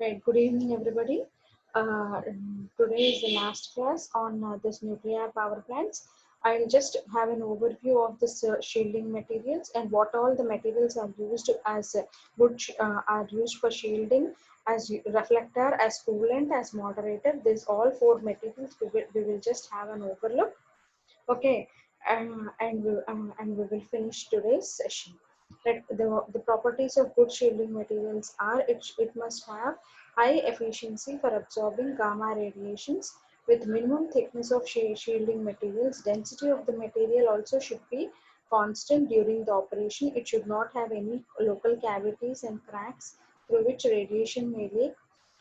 Right, good evening, everybody. Today is the last class on this nuclear power plants. I'll just have an overview of this shielding materials and what all the materials are used as are used for shielding, as reflector, as coolant, as moderator. These all four materials we will just have an overlook. Okay, and we will finish today's session. The properties of good shielding materials are it must have high efficiency for absorbing gamma radiations with minimum thickness of shielding materials. Density of the material also should be constant during the operation. It should not have any local cavities and cracks through which radiation may leak.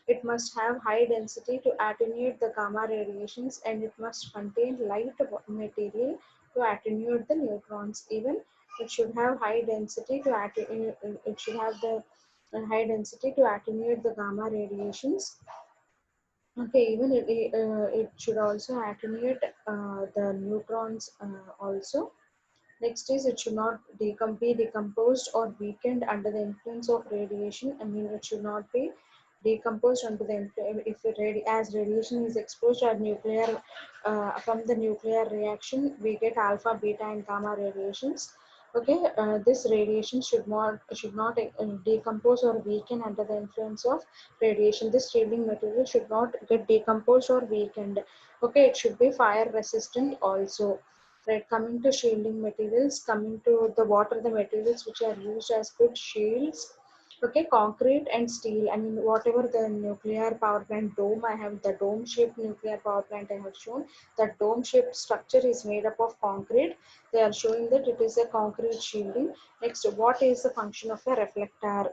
It must have high density to attenuate the gamma radiations, and it must contain light material to attenuate the neutrons. Even it should have high density to it should have the high density to attenuate the gamma radiations. Okay, even it should also attenuate the neutrons also. Next is it should not be decomposed or weakened under the influence of radiation. I mean, it should not be decomposed under the if as radiation is exposed at nuclear from the nuclear reaction, we get alpha, beta, and gamma radiations. Okay, this radiation should not decompose or weaken under the influence of radiation. This shielding material should not get decomposed or weakened. Okay, it should be fire resistant also. Right, coming to shielding materials, coming to the what are the materials which are used as good shields. Okay, concrete and steel. I mean, whatever the nuclear power plant dome, I have the dome shaped nuclear power plant I have shown. That dome shaped structure is made up of concrete. They are showing that it is a concrete shielding. Next, what is the function of a reflector?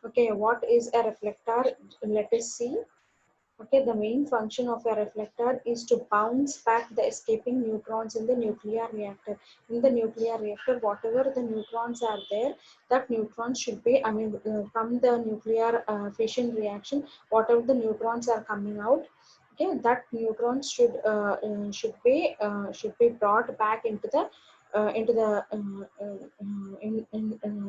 Okay, what is a reflector? Let us see. Okay, the main function of a reflector is to bounce back the escaping neutrons in the nuclear reactor. In the nuclear reactor, whatever the neutrons are there, that neutrons should be, from the nuclear fission reaction, whatever the neutrons are coming out, okay, that neutrons should be brought back into the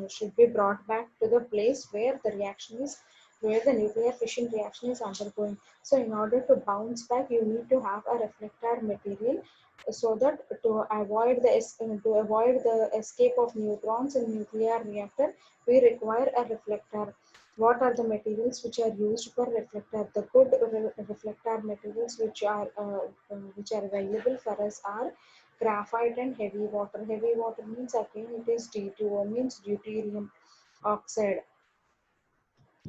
should be brought back to the place where the reaction is where the nuclear fission reaction is undergoing. So in order to bounce back, you need to have a reflector material so that to avoid the escape of neutrons in nuclear reactor, we require a reflector. What are the materials which are used for reflector? The good reflector materials which are available for us are graphite and heavy water. Heavy water means again it is D2O, means deuterium oxide.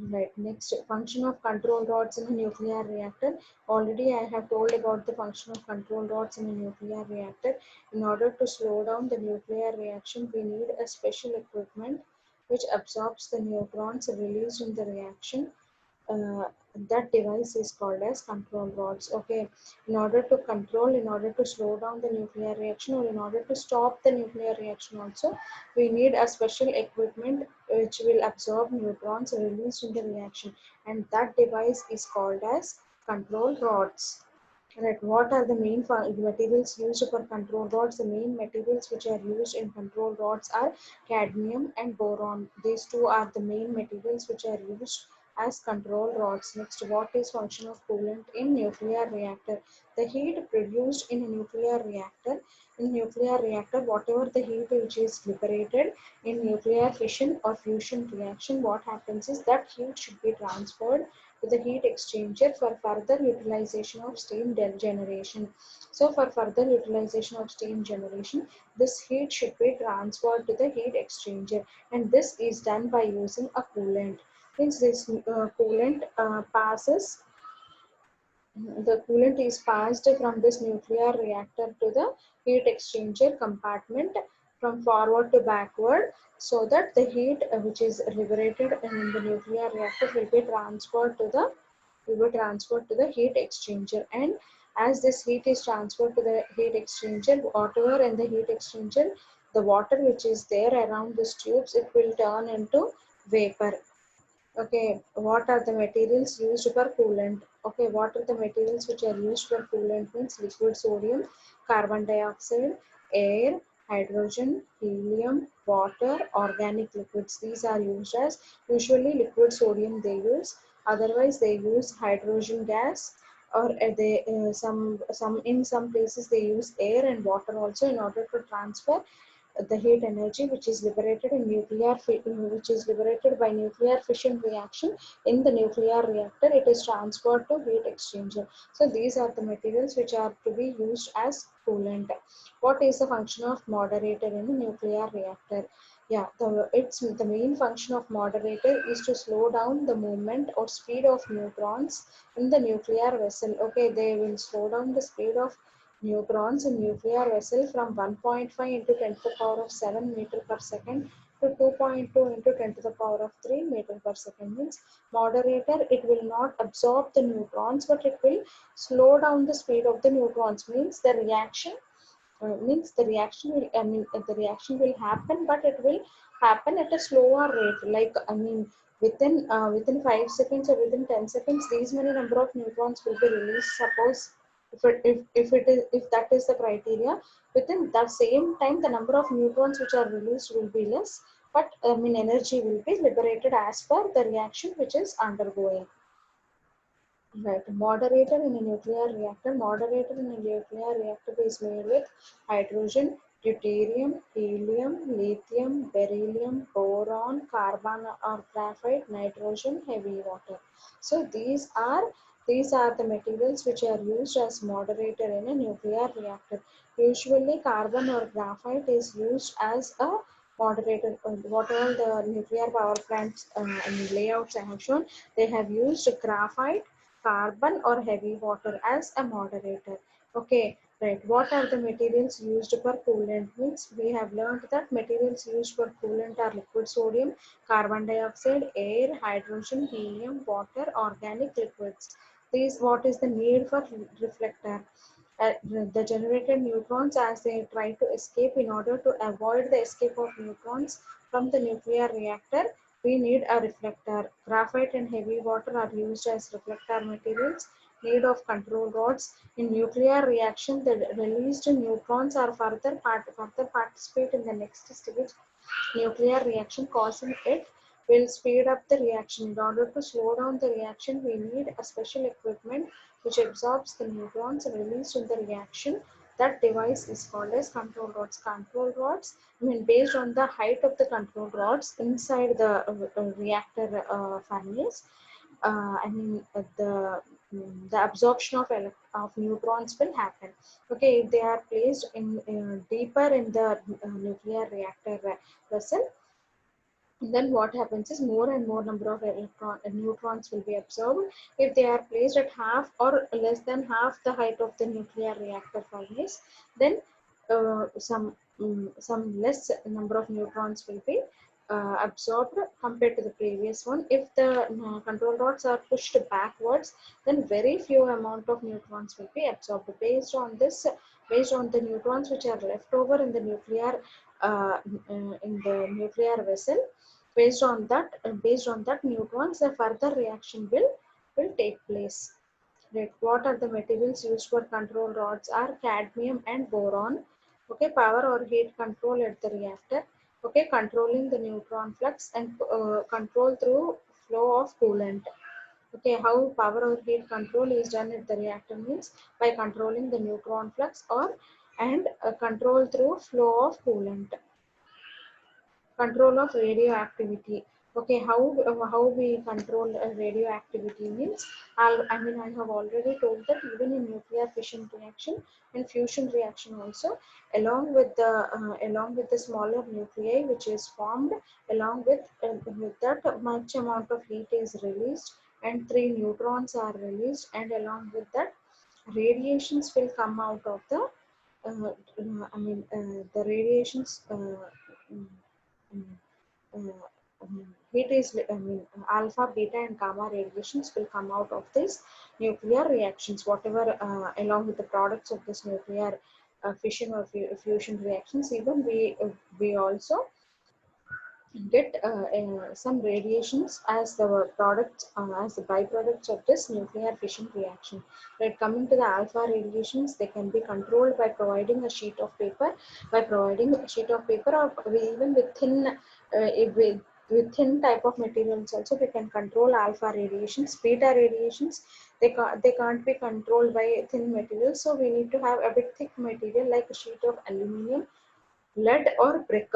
Right. Next, function of control rods in a nuclear reactor. Already I have told about the function of control rods in a nuclear reactor. In order to slow down the nuclear reaction, we need a special equipment which absorbs the neutrons released in the reaction. uh, that device is called as control rods. Okay, in order to slow down the nuclear reaction, or in order to stop the nuclear reaction also, we need a special equipment which will absorb neutrons released in the reaction, and that device is called as control rods. Right, what are the main materials used for control rods? The main materials which are used in control rods are cadmium and boron. These two are the main materials which are used as control rods. Next, what is function of coolant in nuclear reactor? The heat produced in a nuclear reactor, whatever the heat which is liberated in nuclear fission or fusion reaction, what happens is that heat should be transferred to the heat exchanger for further utilization of steam generation. So for further utilization of steam generation, this heat should be transferred to the heat exchanger, and this is done by using a coolant. Means this coolant passes the coolant is passed from this nuclear reactor to the heat exchanger compartment from forward to backward, so that the heat which is liberated in the nuclear reactor will be transferred to the heat exchanger. And as this heat is transferred to the heat exchanger, whatever in the heat exchanger, the water which is there around these tubes, it will turn into vapor. Okay, what are the materials used for coolant? Okay, what are the materials which are used for coolant? Means liquid sodium, carbon dioxide, air, hydrogen, helium, water, organic liquids. These are used as usually liquid sodium they use. Otherwise, they use hydrogen gas, or some in some places they use air and water also in order to transfer the heat energy which is liberated in which is liberated by nuclear fission reaction in the nuclear reactor. It is transferred to heat exchanger. So these are the materials which are to be used as coolant. What is the function of moderator in a nuclear reactor? Yeah, the main function of moderator is to slow down the movement or speed of neutrons in the nuclear vessel. Okay, they will slow down the speed of neutrons in nuclear vessel from 1.5 into 10 to the power of 7 meter per second to 2.2 into 10 to the power of 3 meter per second. Means moderator, it will not absorb the neutrons, but it will slow down the speed of the neutrons. Means the reaction the reaction will happen, but it will happen at a slower rate. Like within 5 seconds or within 10 seconds, these many number of neutrons will be released. Suppose if that is the criteria, within that same time the number of neutrons which are released will be less, but energy will be liberated as per the reaction which is undergoing. Right. Moderator in a nuclear reactor. Moderator in a nuclear reactor is made with hydrogen, deuterium, helium, lithium, beryllium, boron, carbon or graphite, nitrogen, heavy water. So these are the materials which are used as moderator in a nuclear reactor. Usually carbon or graphite is used as a moderator. What all the nuclear power plants and layouts I have shown, they have used graphite, carbon or heavy water as a moderator. Okay, right. What are the materials used for coolant? Means we have learned that materials used for coolant are liquid sodium, carbon dioxide, air, hydrogen, helium, water, organic liquids. These, what is the need for reflector? The generated neutrons, as they try to escape, in order to avoid the escape of neutrons from the nuclear reactor, we need a reflector. Graphite and heavy water are used as reflector materials. Need of control rods. In nuclear reaction, the released neutrons are further participate in the next stage nuclear reaction, causing it will speed up the reaction. In order to slow down the reaction, we need a special equipment which absorbs the neutrons released in the reaction. That device is called as control rods. Control rods, based on the height of the control rods inside the reactor furnace, the absorption of neutrons will happen. Okay, if they are placed in deeper in the nuclear reactor vessel, then what happens is more and more number of neutrons will be absorbed. If they are placed at half or less than half the height of the nuclear reactor furnace, then some less number of neutrons will be absorbed compared to the previous one. If the control rods are pushed backwards, then very few amount of neutrons will be absorbed. Based on the neutrons which are left over in the nuclear vessel, based on that neutrons, a further reaction will take place. Right. What are the materials used for control rods are cadmium and boron. Okay, power or heat control at the reactor. Okay, controlling the neutron flux and control through flow of coolant. Okay, how power or heat control is done at the reactor means by controlling the neutron flux or and control through flow of coolant. Control of radioactivity. Okay, how we control radioactivity means, I have already told that even in nuclear fission reaction and fusion reaction also, along with the smaller nuclei which is formed, along with that much amount of heat is released and 3 neutrons are released, and along with that radiations will come out of the the radiations. Mm, Heat is alpha, beta and gamma radiations will come out of this nuclear reactions, whatever along with the products of this nuclear fission or fusion reactions. Even we also get some radiations as the products, as the byproducts of this nuclear fission reaction. Right, coming to the alpha radiations, they can be controlled by providing a sheet of paper, or even with thin, with thin type of materials also we can control alpha radiations. Beta radiations, they can't be controlled by thin materials, so we need to have a bit thick material like a sheet of aluminum, lead or brick.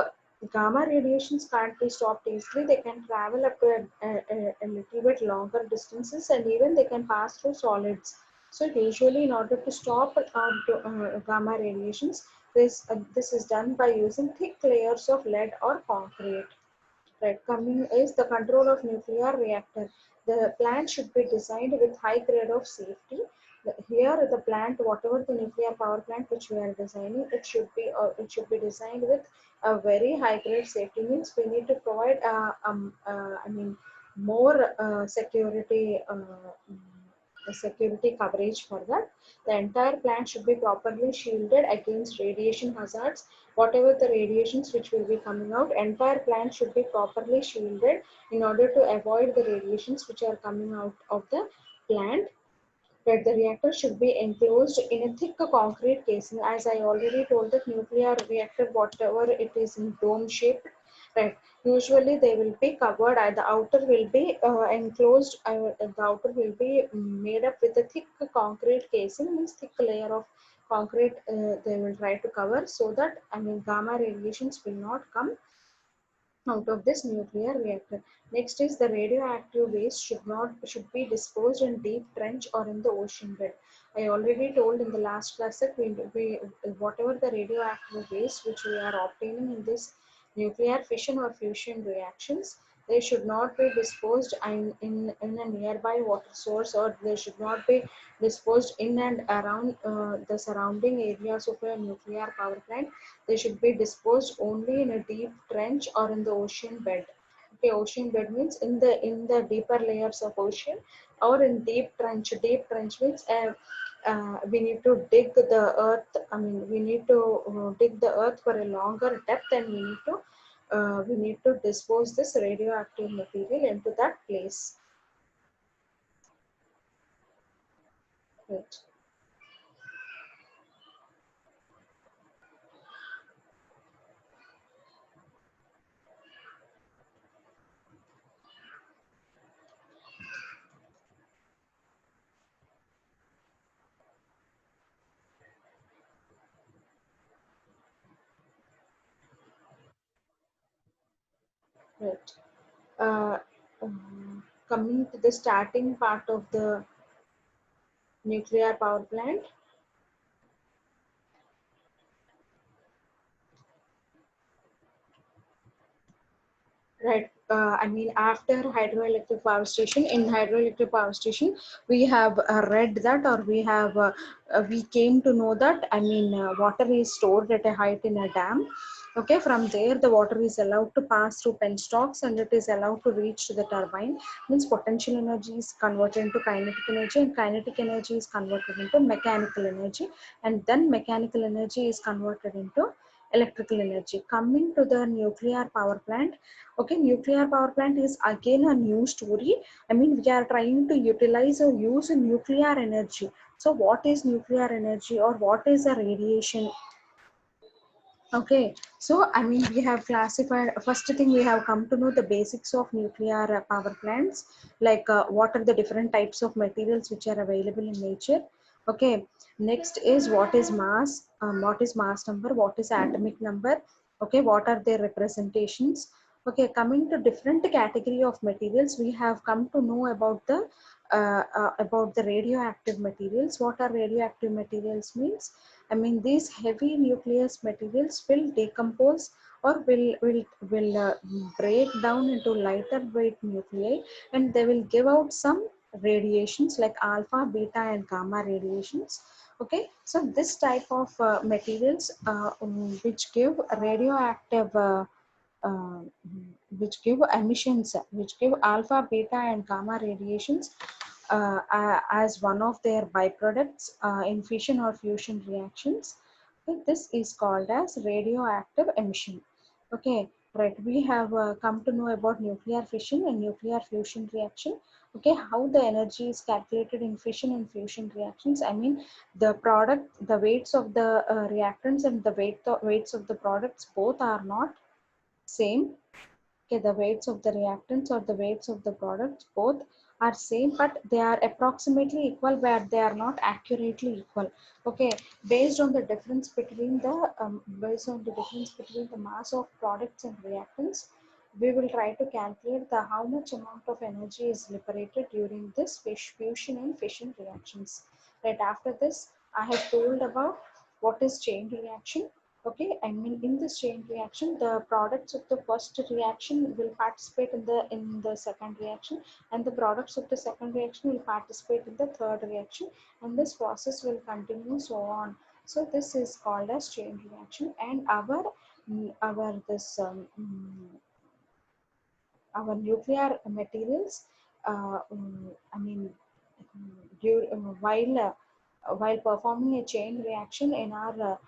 Gamma radiations can't be stopped easily. They can travel up to a little bit longer distances, and even they can pass through solids. So usually in order to stop gamma radiations, this is done by using thick layers of lead or concrete. Right, coming is the control of nuclear reactor. The plant should be designed with high grade of safety. Here, the plant, whatever the nuclear power plant which we are designing, it should be designed with a very high grade safety. Means we need to provide, I mean, more security coverage for that. The entire plant should be properly shielded against radiation hazards. Whatever the radiations which will be coming out, entire plant should be properly shielded in order to avoid the radiations which are coming out of the plant. That the reactor should be enclosed in a thick concrete casing. As I already told, that nuclear reactor, whatever it is in dome shape, right? Usually they will be covered. The outer will be enclosed. The outer will be made up with a thick concrete casing, means thick layer of concrete. They will try to cover so that, I mean, gamma radiations will not come out of this nuclear reactor. Next is the radioactive waste should be disposed in deep trench or in the ocean bed. I already told in the last class that we whatever the radioactive waste which we are obtaining in this nuclear fission or fusion reactions, they should not be disposed in a nearby water source, or they should not be disposed in and around the surrounding areas of a nuclear power plant. They should be disposed only in a deep trench or in the ocean bed. Okay, ocean bed means in the deeper layers of ocean, or in deep trench. Deep trench means we need to dig the earth. I mean, we need to dig the earth for a longer depth, and we need to dispose this radioactive material into that place. Right. Right. Uh, Coming to the starting part of the nuclear power plant. Right. I mean, after hydroelectric power station, in hydroelectric power station, we have read that, or we came to know that, I mean, water is stored at a height in a dam. Okay, from there, the water is allowed to pass through penstocks, and it is allowed to reach to the turbine. Means potential energy is converted into kinetic energy, and kinetic energy is converted into mechanical energy, and then mechanical energy is converted into electrical energy. Coming to the nuclear power plant. Okay, nuclear power plant is again a new story. I mean, we are trying to utilize or use nuclear energy. So what is nuclear energy, or what is a radiation? Okay, so I mean, we have classified, first thing we have come to know the basics of nuclear power plants, like what are the different types of materials which are available in nature. Okay, next is what is mass number, what is atomic number, okay, what are their representations. Okay, coming to different category of materials, we have come to know about the radioactive materials. What are radioactive materials means? I mean, these heavy nucleus materials will decompose, or will break down into lighter weight nuclei, and they will give out some radiations like alpha, beta, and gamma radiations. Okay, so this type of materials which give radioactive uh, which give emissions, which give alpha, beta, and gamma radiations as one of their byproducts in fission or fusion reactions. Okay, this is called as radioactive emission. Okay, right. We have come to know about nuclear fission and nuclear fusion reaction. Okay, how the energy is calculated in fission and fusion reactions. I mean, the weights of the reactants and the weights of the products both are not same. Okay, the weights of the reactants or the weights of the products both are same, but they are approximately equal, but they are not accurately equal. Okay, based on the difference between the mass of products and reactants, we will try to calculate the how much amount of energy is liberated during this fusion and fission reactions. Right after this, I have told about what is chain reaction. Okay, I mean in this chain reaction, the products of the first reaction will participate in the second reaction, and the products of the second reaction will participate in the third reaction, and this process will continue so on. So this is called as chain reaction, and our nuclear materials, I mean, while performing a chain reaction in our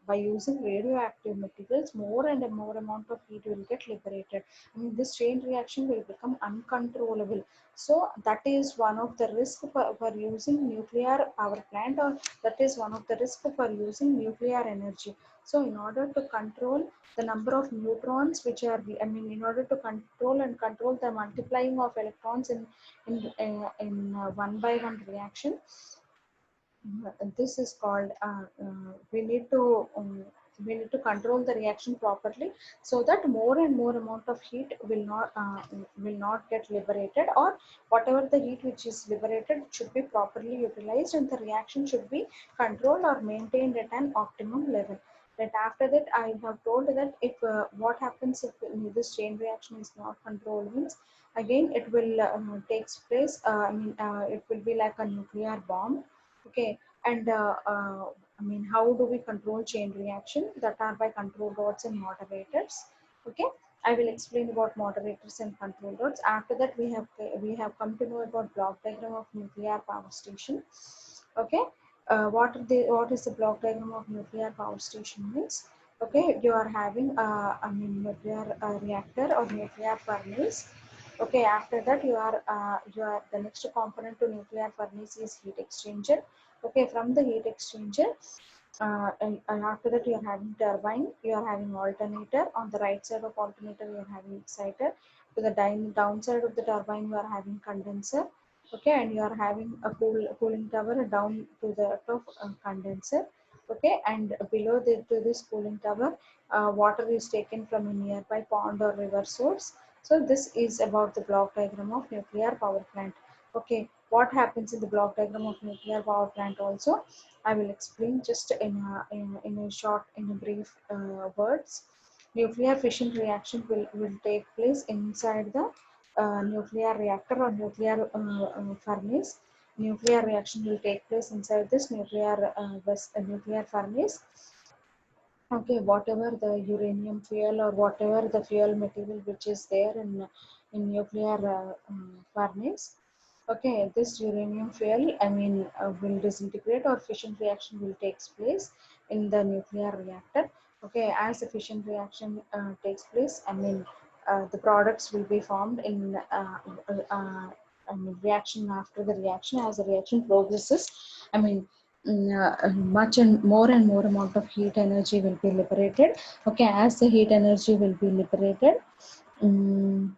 by using radioactive materials, more and more amount of heat will get liberated. I mean, this chain reaction will become uncontrollable. So that is one of the risk for using nuclear power plant, or that is one of the risk for using nuclear energy. So in order to control the number of neutrons which are, I mean, in order to control the multiplying of electrons in one by one reaction, this is called we need to control the reaction properly, so that more and more amount of heat will not get liberated, or whatever the heat which is liberated should be properly utilized, and the reaction should be controlled or maintained at an optimum level. But after that, I have told that if what happens if this chain reaction is not controlled, means again it will takes place. It will be like a nuclear bomb. Okay, and I mean, how do we control chain reaction? That are by control rods and moderators. Okay, I will explain about moderators and control rods. After that, we have come to know about block diagram of nuclear power station. Okay, what is the block diagram of nuclear power station means? Okay, you are having nuclear reactor or nuclear furnace. Okay, after that you are the next component to nuclear furnace is heat exchanger. Okay, from the heat exchanger, and after that you are having turbine, you are having alternator. On the right side of alternator you are having exciter. To the downside of the turbine you are having condenser. Okay, and you are having a cooling tower down to the of condenser. Okay, and below to this cooling tower, water is taken from a nearby pond or river source. So this is about the block diagram of nuclear power plant. Okay, what happens in the block diagram of nuclear power plant also, I will explain just in a short, in a brief words. Nuclear fission reaction will take place inside the nuclear reactor or nuclear furnace. Nuclear reaction will take place inside this nuclear furnace. Okay, whatever the uranium fuel or whatever the fuel material which is there in nuclear furnace. Okay, this uranium fuel, will disintegrate or fission reaction will takes place in the nuclear reactor. Okay, as the fission reaction takes place, the products will be formed in reaction after the reaction. As the reaction progresses, I mean, much and more amount of heat energy will be liberated. Okay, as the heat energy will be liberated, um,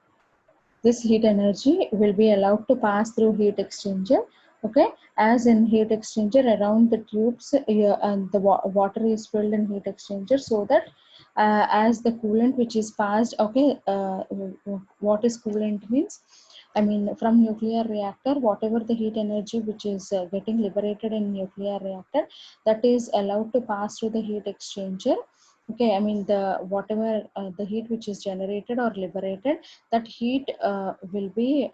this heat energy will be allowed to pass through heat exchanger. Okay, as in heat exchanger around the tubes, and the water is filled in heat exchanger, so that as the coolant which is passed. Okay, what is coolant means? I mean, from nuclear reactor, whatever the heat energy which is getting liberated in nuclear reactor, that is allowed to pass through the heat exchanger. Okay, I mean, the whatever the heat which is generated or liberated, that heat will be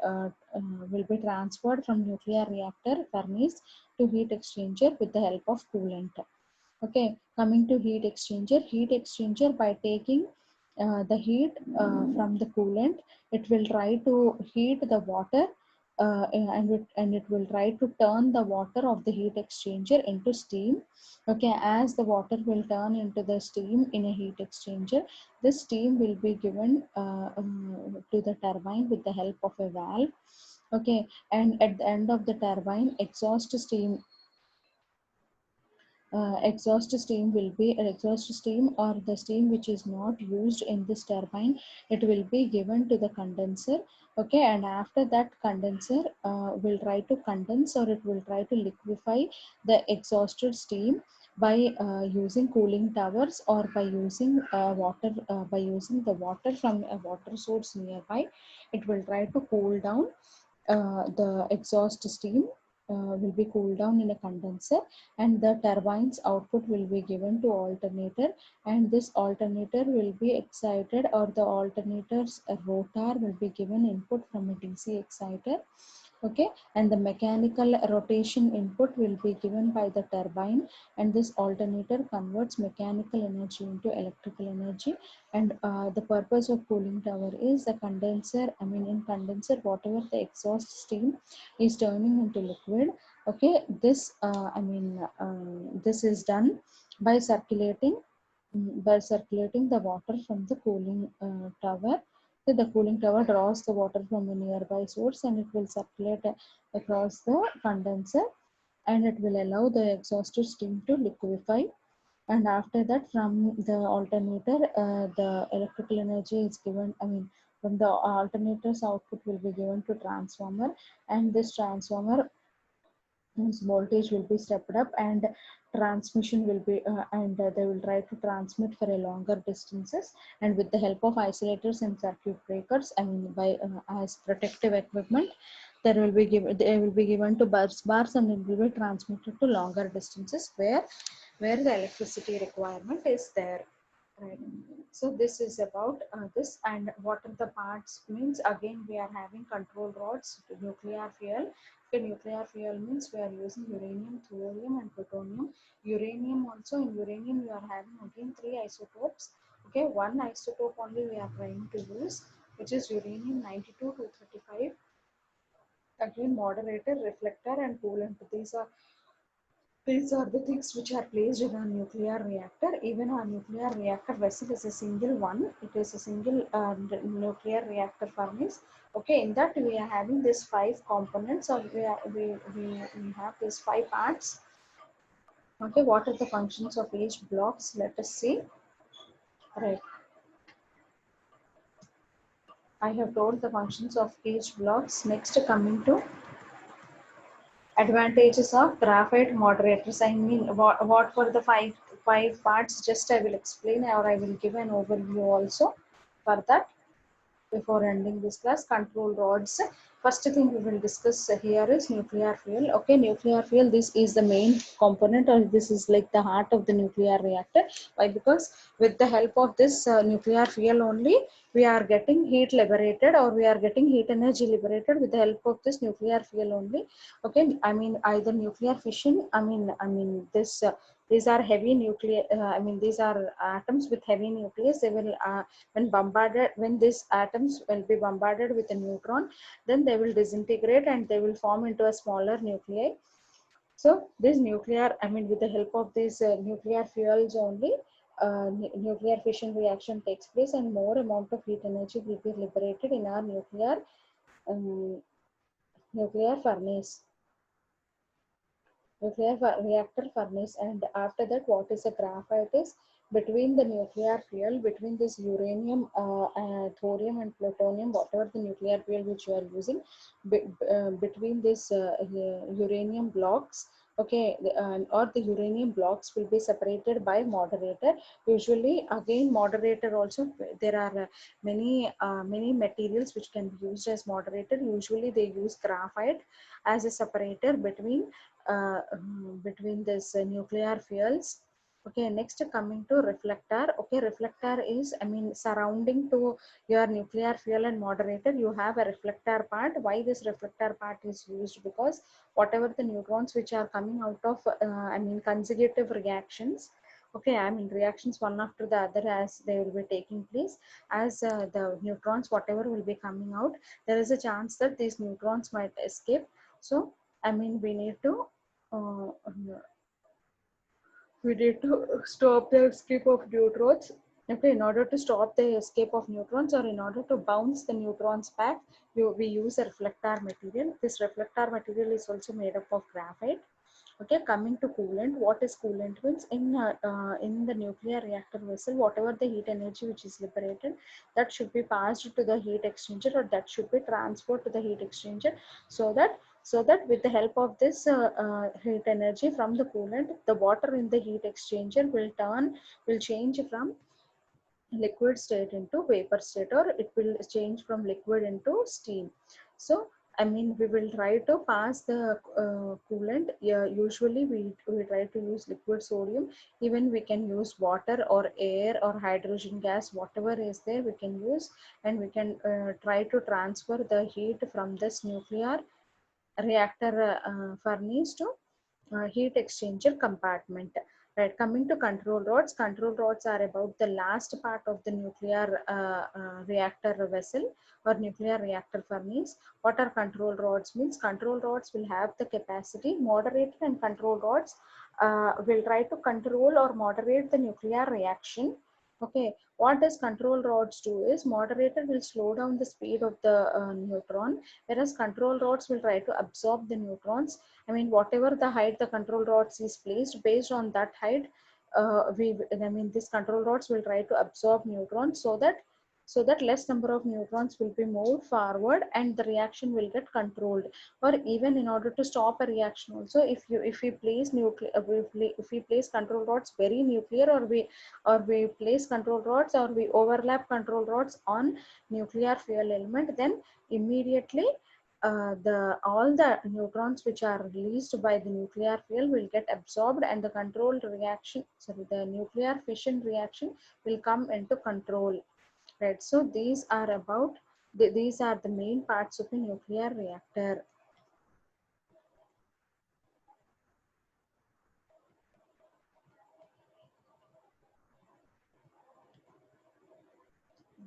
transferred from nuclear reactor furnace to heat exchanger with the help of coolant. Okay, coming to heat exchanger by taking the heat from the coolant, it will try to heat the water, and it will try to turn the water of the heat exchanger into steam. Okay, as the water will turn into the steam in a heat exchanger, this steam will be given to the turbine with the help of a valve. Okay, and at the end of the turbine, exhaust steam exhaust steam will be exhaust steam, or the steam which is not used in this turbine, it will be given to the condenser. Okay, and after that condenser will try to condense, or it will try to liquefy the exhausted steam by using cooling towers, or by using water, by using the water from a water source nearby. It will try to cool down the exhaust steam, will be cooled down in a condenser, and the turbine's output will be given to alternator, and this alternator will be excited, or the alternator's rotor will be given input from a DC exciter. Okay, and the mechanical rotation input will be given by the turbine, and this alternator converts mechanical energy into electrical energy. And the purpose of cooling tower is the condenser, I mean in condenser whatever the exhaust steam is turning into liquid. Okay, this this is done by circulating, the water from the cooling tower. So the cooling tower draws the water from a nearby source, and it will circulate across the condenser, and it will allow the exhausted steam to liquefy. And after that, from the alternator, the electrical energy is given, I mean from the alternator's output will be given to transformer, and this transformer, its voltage will be stepped up, and transmission will be and they will try to transmit for a longer distances, and with the help of isolators and circuit breakers, I mean by as protective equipment, they will be given to bars, and it will be transmitted to longer distances where the electricity requirement is there. Right. So this is about this, and what are the parts means, again we are having control rods, nuclear fuel. Okay, nuclear fuel means we are using uranium, thorium and plutonium. Uranium also, in uranium we are having again three isotopes. Okay, one isotope only we are trying to use, which is uranium 92-235. Again, moderator, reflector and coolant. These are the things which are placed in a nuclear reactor. Even a nuclear reactor vessel is a single one. It is a single nuclear reactor furnace. Okay, in that we are having these five components, or we have these five parts. Okay, what are the functions of each blocks? Let us see. Right. I have told the functions of each blocks. Next, coming to advantages of graphite moderators. I mean, what were the five parts? Just I will explain, or I will give an overview also for that before ending this class. Control rods. First thing we will discuss here is nuclear fuel. Okay, nuclear fuel, this is the main component, or this is like the heart of the nuclear reactor. Why? Because with the help of this nuclear fuel only, we are getting heat liberated, or we are getting heat energy liberated with the help of this nuclear fuel only. Okay, I mean either nuclear fission, this these are heavy nuclear, these are atoms with heavy nucleus. They will when these atoms will be bombarded with a neutron, then they will disintegrate and they will form into a smaller nuclei. So this nuclear, with the help of these nuclear fuels only, nuclear fission reaction takes place, and more amount of heat energy will be liberated in our um, nuclear furnace, reactor furnace. And after that, what is a graphite is, between the nuclear fuel, between this uranium, thorium and plutonium, whatever the nuclear fuel which you are using, between this uranium blocks. Okay, or the uranium blocks will be separated by moderator. Usually, again, moderator also, there are many materials which can be used as moderator. Usually, they use graphite as a separator between this nuclear fuels. Okay, next coming to reflector. Okay, reflector is, surrounding to your nuclear fuel and moderator, you have a reflector part. Why this reflector part is used? Because whatever the neutrons which are coming out of consecutive reactions. Okay, reactions one after the other as they will be taking place, as the neutrons whatever will be coming out, there is a chance that these neutrons might escape. So we need to uh, stop the escape of neutrons. Okay, in order to stop the escape of neutrons, or in order to bounce the neutrons back, we use a reflector material. This reflector material is also made up of graphite. Okay, coming to coolant, what is coolant means in the nuclear reactor vessel, whatever the heat energy which is liberated, that should be passed to the heat exchanger, or that should be transferred to the heat exchanger, so that with the help of this heat energy from the coolant, the water in the heat exchanger will change from liquid state into vapor state, or it will change from liquid into steam. So I mean, we will try to pass the coolant. Yeah, usually we try to use liquid sodium. Even we can use water or air or hydrogen gas, whatever is there we can use, and we can try to transfer the heat from this nuclear reactor furnace to heat exchanger compartment. Right, coming to control rods are about the last part of the nuclear reactor vessel or nuclear reactor furnace. What are control rods means? Control rods will have the capacity. Moderator and control rods will try to control or moderate the nuclear reaction. Okay, what does control rods do is, moderator will slow down the speed of the neutron, whereas control rods will try to absorb the neutrons. I mean, whatever the height the control rods is placed, based on that height, these control rods will try to absorb neutrons, so that less number of neutrons will be moved forward and the reaction will get controlled. Or even in order to stop a reaction also, if we place if we place control rods very nuclear, or we place control rods, or we overlap control rods on nuclear fuel element, then immediately the all the neutrons which are released by the nuclear fuel will get absorbed, and the controlled reaction, sorry, the nuclear fission reaction will come into control. Right, so these are the main parts of a nuclear reactor.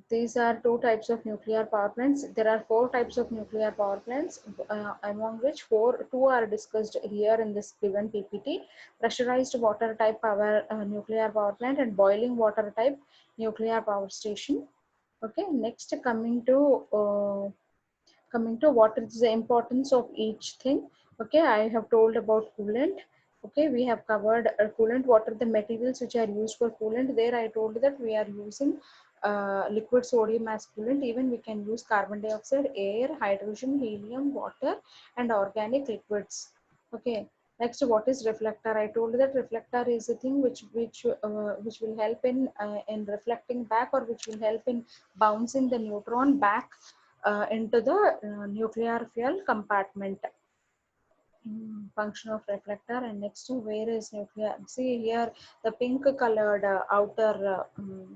These are two types of nuclear power plants. There are four types of nuclear power plants, among which two are discussed here in this given PPT. Pressurized water type power nuclear power plant, and boiling water type nuclear power station. Okay, next coming to what is the importance of each thing. Okay, I have told about coolant. Okay, we have covered coolant. What are the materials which are used for coolant? There I told that we are using liquid sodium as coolant. Even we can use carbon dioxide, air, hydrogen, helium, water, and organic liquids. Okay, next, what is reflector? I told that reflector is a thing which will help in reflecting back, or which will help in bouncing the neutron back into the nuclear fuel compartment. Function of reflector. And next, where is nuclear? See here, the pink colored outer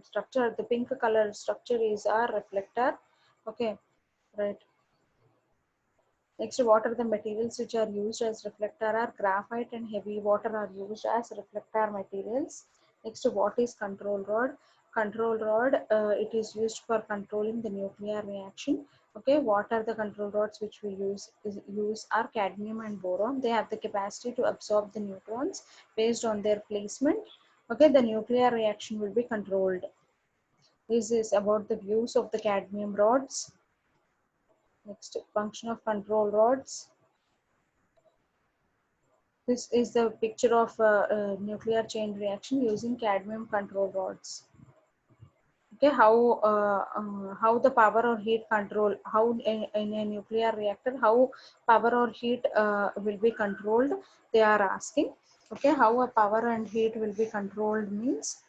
structure, the pink colored structure is our reflector. Okay, right. Next, what are the materials which are used as reflector? Are graphite and heavy water are used as reflector materials. Next, what is control rod? Control rod, it is used for controlling the nuclear reaction. Okay, what are the control rods which we use are cadmium and boron. They have the capacity to absorb the neutrons based on their placement. Okay, the nuclear reaction will be controlled. This is about the views of the cadmium rods. Next, function of control rods. This is the picture of a nuclear chain reaction using cadmium control rods. Okay, how the power or heat control, how in a nuclear reactor, how power or heat will be controlled, they are asking. Okay, how a power and heat will be controlled means,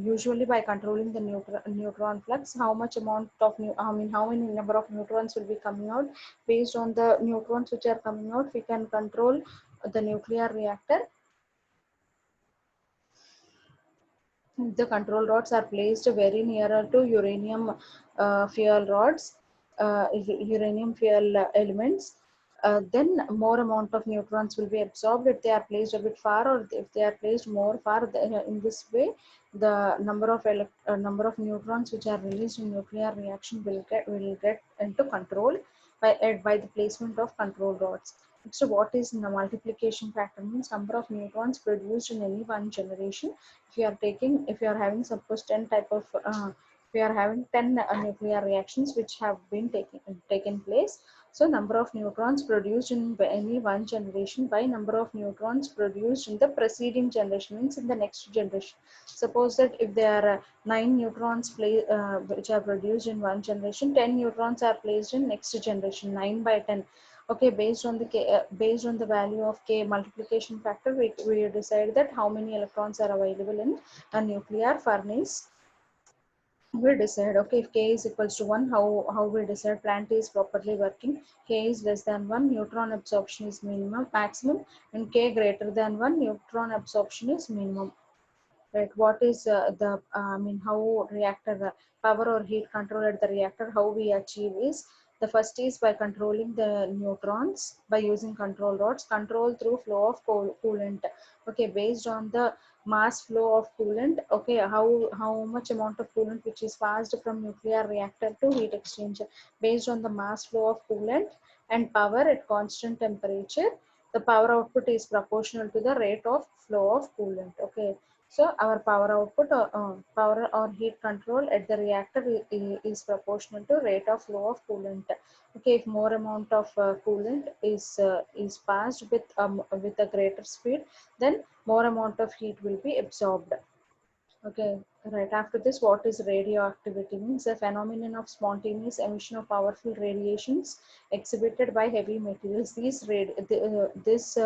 usually by controlling the neutron flux, how much amount of how many number of neutrons will be coming out. Based on the neutrons which are coming out, we can control the nuclear reactor. The control rods are placed very nearer to uranium fuel rods, uranium fuel elements. Then more amount of neutrons will be absorbed if they are placed a bit far, or if they are placed more far. In this way, the number of neutrons which are released in nuclear reaction will get into control by the placement of control rods. So what is the multiplication factor? Means number of neutrons produced in any one generation. If you are having suppose 10 type of we are having 10 nuclear reactions which have been taken place. So number of neutrons produced in any one generation by number of neutrons produced in the preceding generation, means in the next generation. Suppose that if there are 9 neutrons which are produced in one generation, 10 neutrons are placed in next generation, 9 by 10. Okay, based on the based on the value of k multiplication factor, we decide that how many electrons are available in a nuclear furnace. We decide, okay, if k is equals to 1, how we decide plant is properly working. K is less than 1, neutron absorption is maximum, and k greater than 1, neutron absorption is minimum. Right, what is how reactor power or heat control at the reactor, how we achieve is, the first is by controlling the neutrons by using control rods, control through flow of coolant. Okay, based on the mass flow of coolant, okay, how much amount of coolant which is passed from nuclear reactor to heat exchanger, based on the mass flow of coolant and power at constant temperature, the power output is proportional to the rate of flow of coolant. Okay, so our power output or power or heat control at the reactor is proportional to rate of flow of coolant. Okay, if more amount of coolant is passed with a greater speed, then more amount of heat will be absorbed. Okay, right. After this, what is radioactivity? Means a phenomenon of spontaneous emission of powerful radiations exhibited by heavy materials. This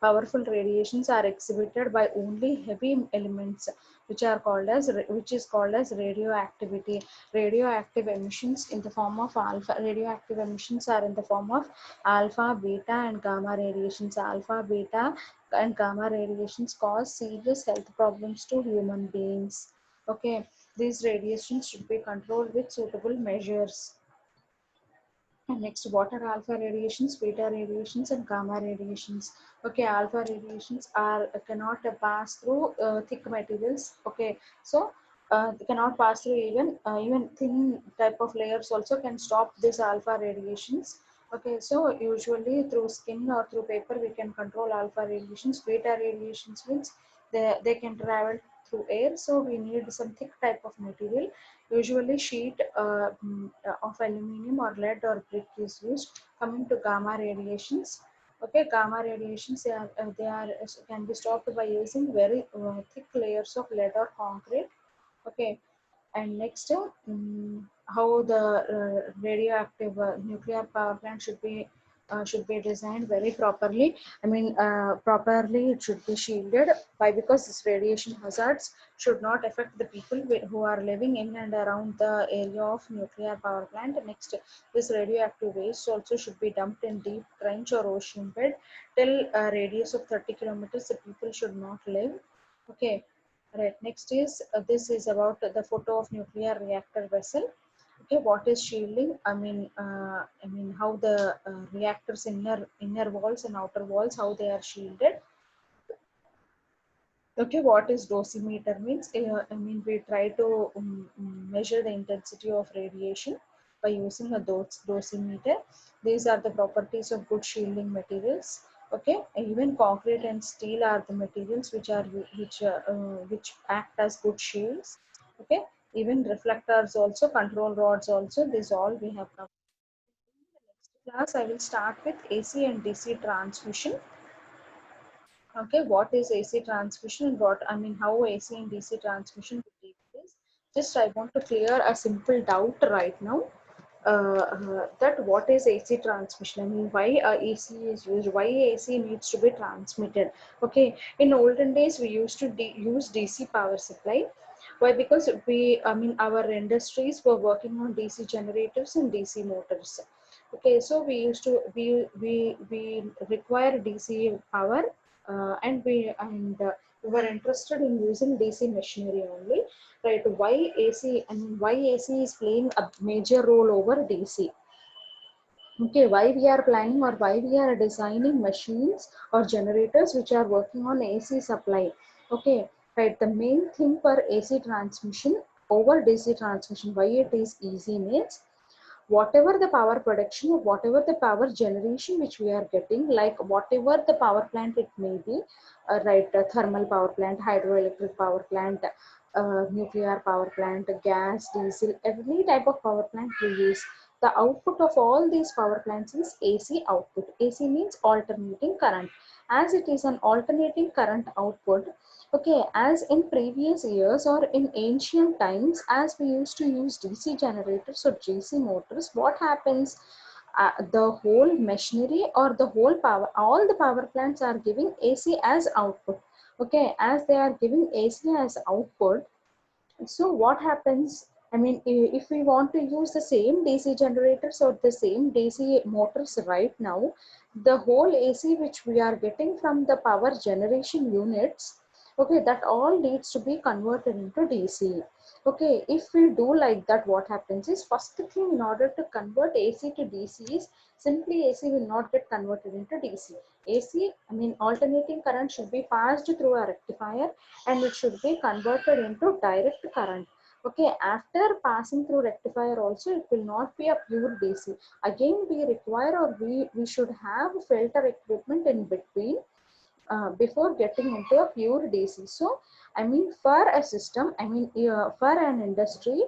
powerful radiations are exhibited by only heavy elements, which is called as radioactivity. Radioactive emissions in the form of alpha. Radioactive emissions are in the form of alpha, beta, and gamma radiations. Alpha, beta, and gamma radiations cause serious health problems to human beings. Okay, these radiations should be controlled with suitable measures. And next, what are alpha radiations, beta radiations, and gamma radiations? Okay, alpha radiations are cannot pass through thick materials. Okay, so they cannot pass through even thin type of layers also can stop this alpha radiations. Okay, so usually through skin or through paper we can control alpha radiations. Beta radiations means they can travel through air, so we need some thick type of material. Usually sheet of aluminium or lead or brick is used. Coming to gamma radiations. Okay, gamma radiations can be stopped by using very thick layers of lead or concrete. Okay, and next, how the radioactive nuclear power plant should be designed very properly. I mean, properly it should be shielded by, because this radiation hazards should not affect the people who are living in and around the area of nuclear power plant. Next, this radioactive waste also should be dumped in deep trench or ocean bed till a radius of 30 kilometers. The people should not live. Okay, right. Next is this is about the photo of nuclear reactor vessel. Okay, what is shielding? I mean how the reactors inner walls and outer walls, how they are shielded. Okay, what is dosimeter means? I mean, we try to measure the intensity of radiation by using a dosimeter. These are the properties of good shielding materials. Okay, even concrete and steel are the materials which act as good shields. Okay, even reflectors also, control rods also. This all we have covered. In the next class, I will start with AC and DC transmission. Okay, what is AC transmission and how AC and DC transmission will take place? Just I want to clear a simple doubt right now. That what is AC transmission? I mean, why AC is used? Why AC needs to be transmitted? Okay, in olden days we used to use DC power supply. Why? Because our industries were working on DC generators and DC motors. Okay, so we require DC power, we were interested in using DC machinery only, right? Why AC, and why AC is playing a major role over DC? Okay, why we are planning or why we are designing machines or generators which are working on AC supply? Okay, right. The main thing for AC transmission over DC transmission, why it is easy means, whatever the power production or whatever the power generation which we are getting, like whatever the power plant it may be, right, thermal power plant, hydroelectric power plant, nuclear power plant, gas, diesel, every type of power plant we use. the output of all these power plants is AC output. AC means alternating current. As it is an alternating current output, okay, as in previous years or in ancient times, as we used to use DC generators or DC motors, what happens? The whole machinery or the whole power, all the power plants are giving AC as output. Okay, as they are giving AC as output, so what happens? I mean, if we want to use the same DC generators or the same DC motors right now, the whole AC which we are getting from the power generation units, okay, that all needs to be converted into DC. Okay, if we do like that, what happens is, first thing, in order to convert AC to DC is simply AC will not get converted into DC. AC, I mean, alternating current should be passed through a rectifier and it should be converted into direct current. Okay, after passing through rectifier also, it will not be a pure DC. Again, we require, or we should have filter equipment in between before getting into a pure DC. So, I mean, for a system, I mean, for an industry,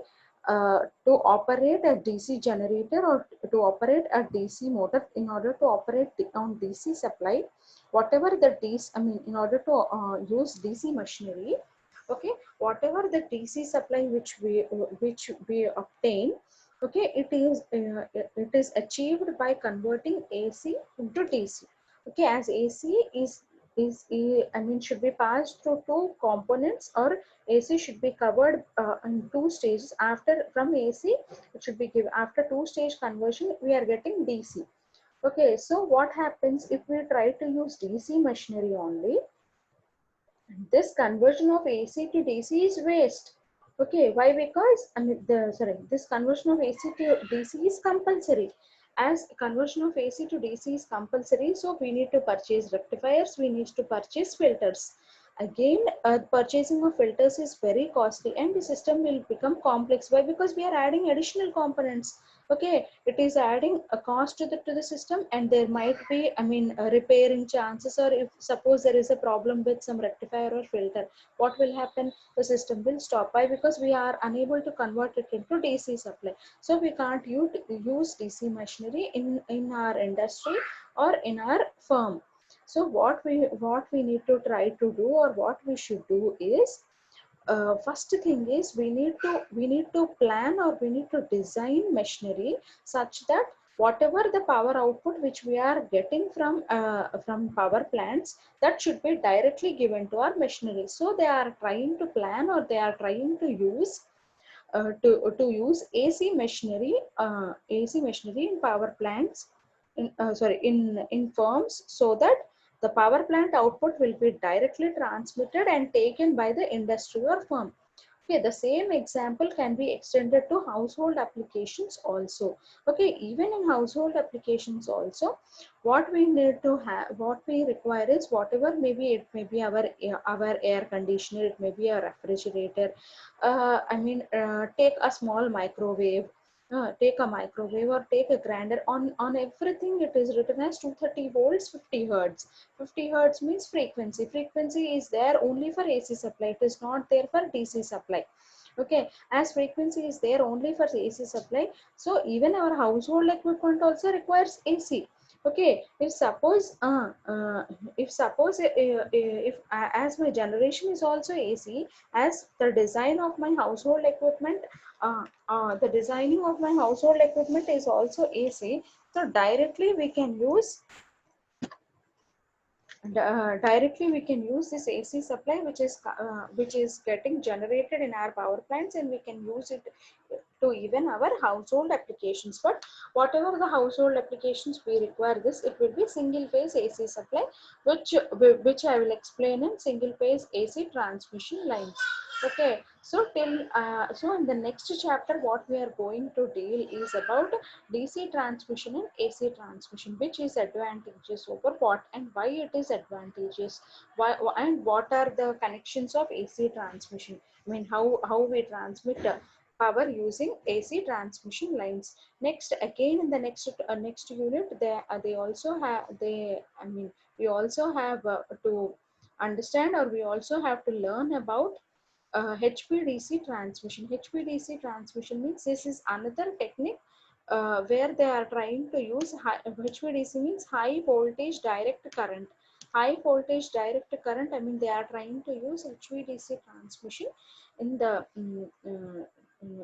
to operate a DC generator or to operate a DC motor, in order to operate on DC supply, whatever the DC, I mean, in order to use DC machinery, okay, whatever the DC supply which we obtain, okay, it is achieved by converting AC into DC. Okay, as AC I mean, should be passed through two components, or AC should be covered in two stages. After from AC, it should be given after two-stage conversion, we are getting DC. Okay, so what happens if we try to use DC machinery only? This conversion of AC to DC is waste. Okay, why? Because I mean, this conversion of AC to DC is compulsory. As conversion of AC to DC is compulsory, so we need to purchase rectifiers, we need to purchase filters. Again, purchasing of filters is very costly and the system will become complex. Why? Because we are adding additional components. Okay, it is adding a cost to the system, and there might be, I mean, repairing chances, or if suppose there is a problem with some rectifier or filter, what will happen? The system will stop. Why? Because we are unable to convert it into DC supply. So we can't use DC machinery in our industry or in our firm. So what we need to try to do, or what we should do is, first thing is, we need to plan, or we need to design machinery such that whatever the power output which we are getting from power plants, that should be directly given to our machinery. So they are trying to plan, or they are trying to use use AC machinery in power plants, in firms, so that the power plant output will be directly transmitted and taken by the industry or firm. Okay, the same example can be extended to household applications also. Okay, even in household applications also, what we require is, whatever, maybe it may be our air conditioner, it may be a refrigerator. I mean, take a microwave or take a grinder. On everything it is written as 230 volts, 50 hertz. 50 hertz means frequency. Frequency is there only for AC supply, it is not there for DC supply. Okay, as frequency is there only for AC supply, so even our household equipment also requires AC. Okay, if as my generation is also AC, as the design of my household equipment, the designing of my household equipment is also AC, so directly we can use this AC supply, which is getting generated in our power plants, and we can use it to even our household applications. But whatever the household applications we require, this, it will be single phase AC supply, which I will explain in single phase AC transmission lines. Okay, so so in the next chapter, what we are going to deal is about DC transmission and AC transmission, which is advantageous over what and why it is advantageous, and what are the connections of AC transmission. I mean, how we transmit power using AC transmission lines. Next, again, in the next unit, they also have they I mean, we also have to understand, or we also have to learn about HVDC transmission. HVDC transmission means this is another technique where they are trying to use HVDC means high voltage direct current. High voltage direct current, I mean they are trying to use HVDC transmission in the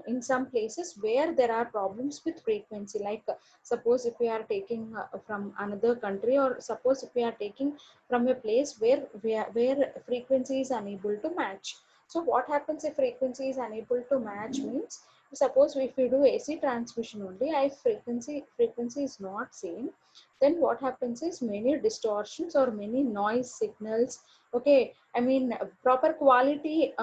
in some places where there are problems with frequency, like suppose if we are taking from another country, or suppose if we are taking from a place where where frequency is unable to match. So what happens if frequency is unable to match means, suppose if we do AC transmission only, if frequency is not same, then what happens is many distortions or many noise signals. Okay, I mean proper quality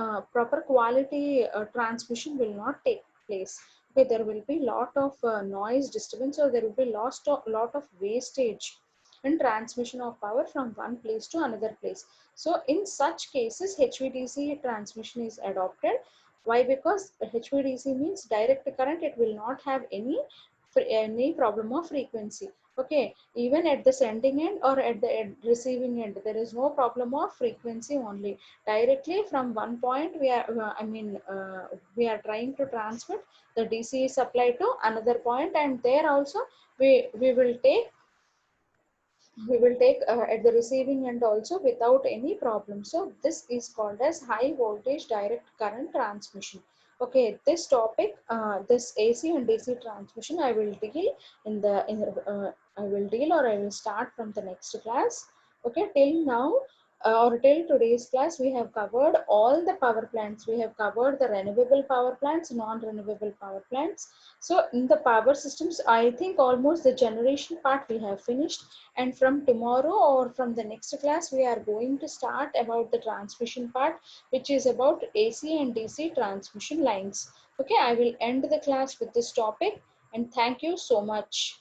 transmission will not take place. Okay, there will be lot of noise disturbance, or there will be lot of wastage in transmission of power from one place to another place. So in such cases, HVDC transmission is adopted. Why? Because HVDC means direct current. It will not have any problem of frequency. Okay, even at the sending end or at the receiving end, there is no problem of frequency only. Directly from one point, we are we are trying to transmit the DC supply to another point, and there also we will take at the receiving end also without any problem. So this is called as high voltage direct current transmission. Okay, this topic, this AC and DC transmission, I will deal I will deal, or I will start from the next class. Okay, till now, or till today's class, we have covered all the power plants. We have covered the renewable power plants, non-renewable power plants. So in the power systems, I think almost the generation part we have finished, and from tomorrow or from the next class, we are going to start about the transmission part, which is about AC and DC transmission lines. Okay, I will end the class with this topic, and thank you so much.